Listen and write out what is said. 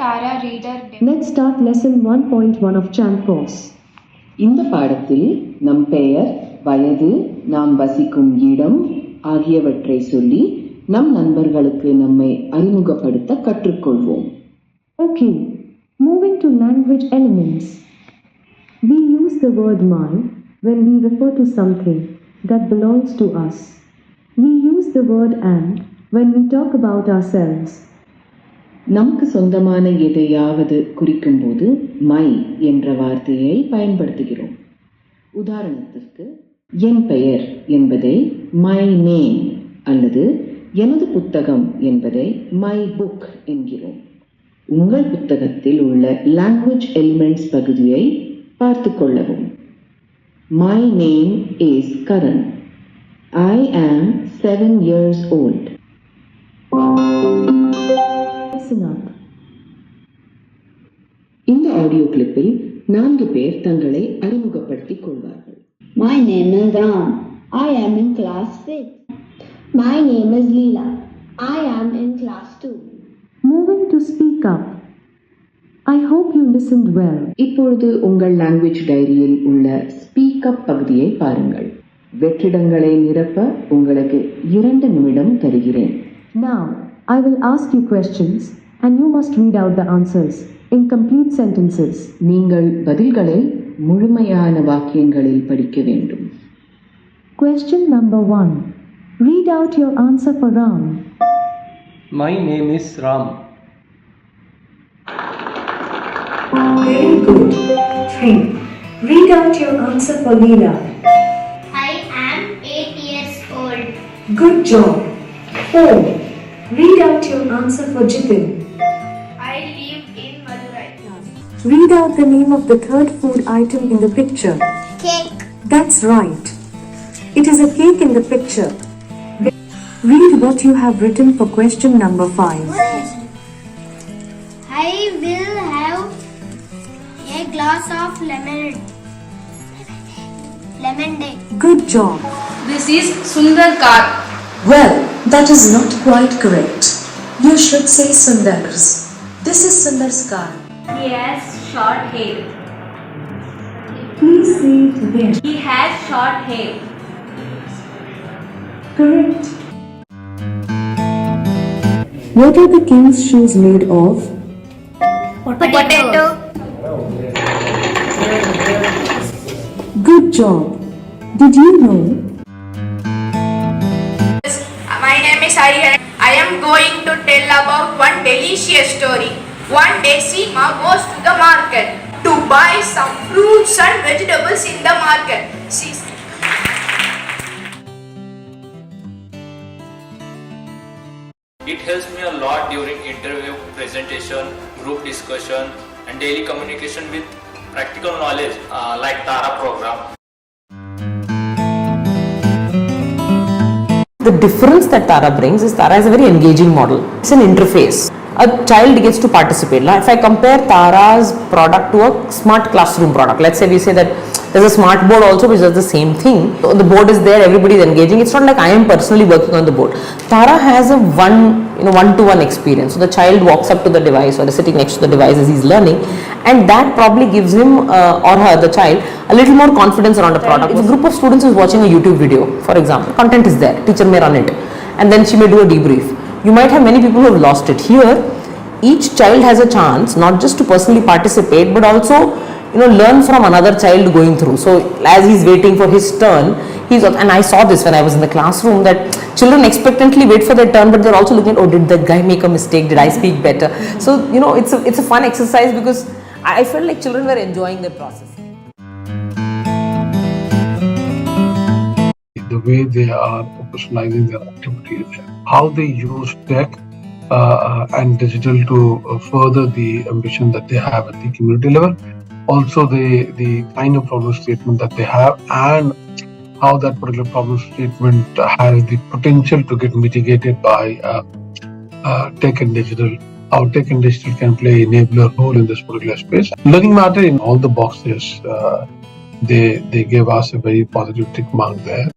Tara reader. Let's start lesson 1.1 of Chan course. இந்த பாடத்தில் நம் பெயர், வயது, நாம் வசிக்கும் இடம் ஆகியவற்றை சொல்லி நம் நண்பர்களுக்கு நம்மை அறிமுகப்படுத்த கற்றுக்கொள்வோம். Okay, moving to language elements. We use the word my when we refer to something that belongs to us. We use the word and when we talk about ourselves. நமக்கு சொந்தமான எதையாவது குறிக்கும் போது மை என்ற வார்த்தையை பயன்படுத்துகிறோம். உதாரணத்திற்கு என் பெயர் என்பதை மை நேம் அல்லது எனது புத்தகம் என்பதை மை புக் என்கிறோம். உங்கள் புத்தகத்தில் உள்ள லாங்குவேஜ் எலிமெண்ட்ஸ் பகுதியை பார்த்து கொள்ளவும். My name is Karan. I am 7 years old. Listen up. இந்த ஆடியோ கிளிப்பில் 4 பேர் தங்களை அறிமுகப்படுத்திக் கொள்வார்கள். My name is Ram. I am in class 6. My name is Leela. I am in class 2. Moving to speak up. I hope you listened well. இப்பொழுது உங்கள் language டைரியில் உள்ள speak up பகுதியை பாருங்கள். வெற்றிடங்களை நிரப்ப உங்களுக்கு 2 நிமிடம் தருகிறேன். Now, I will ask you questions and you must read out the answers in complete sentences. நீங்கள் பதில்களை முழுமையான வாக்கியங்களில் படிக்க வேண்டும். Question number 1. Read out your answer for Ram. My name is Ram. Very good. 3. Read out your answer for Leela. I am 8 years old. Good job. 4. Read out your answer for Jitin. I live in Madurai. Read out the name of the third food item in the picture. Cake. That's right. It is a cake in the picture. Read what you have written for question number 5. I will have a glass of lemonade. Good job. This is Sundar car. Well, that is not quite correct. You should say Sundar's. This is Sundar's car. He has short hair. Please say it again. He has short hair. Correct. What are the king's shoes made of? Potato. Good job. Did you know? My name is Hariharan. I am going to tell about one delicious story. One day Seema goes to the market to buy some fruits and vegetables in the market. It helps me a lot during interview, presentation, group discussion, and daily communication with practical knowledge like Tara program. The difference that Tara brings is Tara is a very engaging model. It's an interface. A child gets to participate. Now, if I compare Tara's product to a smart classroom product, let's say we say that there's a smart board also which does the same thing. So the board is there, everybody is engaging. It's not like I am personally working on the board. Tara has a one-to-one experience. So the child walks up to the device or is sitting next to the device as he's learning, and that probably gives him or her, the child, a little more confidence around the product. If a group of students is watching a YouTube video, for example, content is there, teacher may run it, and then she may do a debrief. You might have many people who have lost it. Here, each child has a chance not just to personally participate, but also learn from another child going through. So as he's waiting for his turn, and I saw this when I was in the classroom, that children expectantly wait for their turn, but they're also looking at, oh, did that guy make a mistake? Did I speak better? So it's a fun exercise because I felt like children were enjoying the process. The way they are professionalizing their activities, how they use tech and digital to further the ambition that they have at the community level. Also the kind of problem statement that they have and how that particular problem statement has the potential to get mitigated by tech and digital. How tech and digital can play an enabler role in this particular space. Learning matter in all the boxes, they gave us a very positive tick mark there.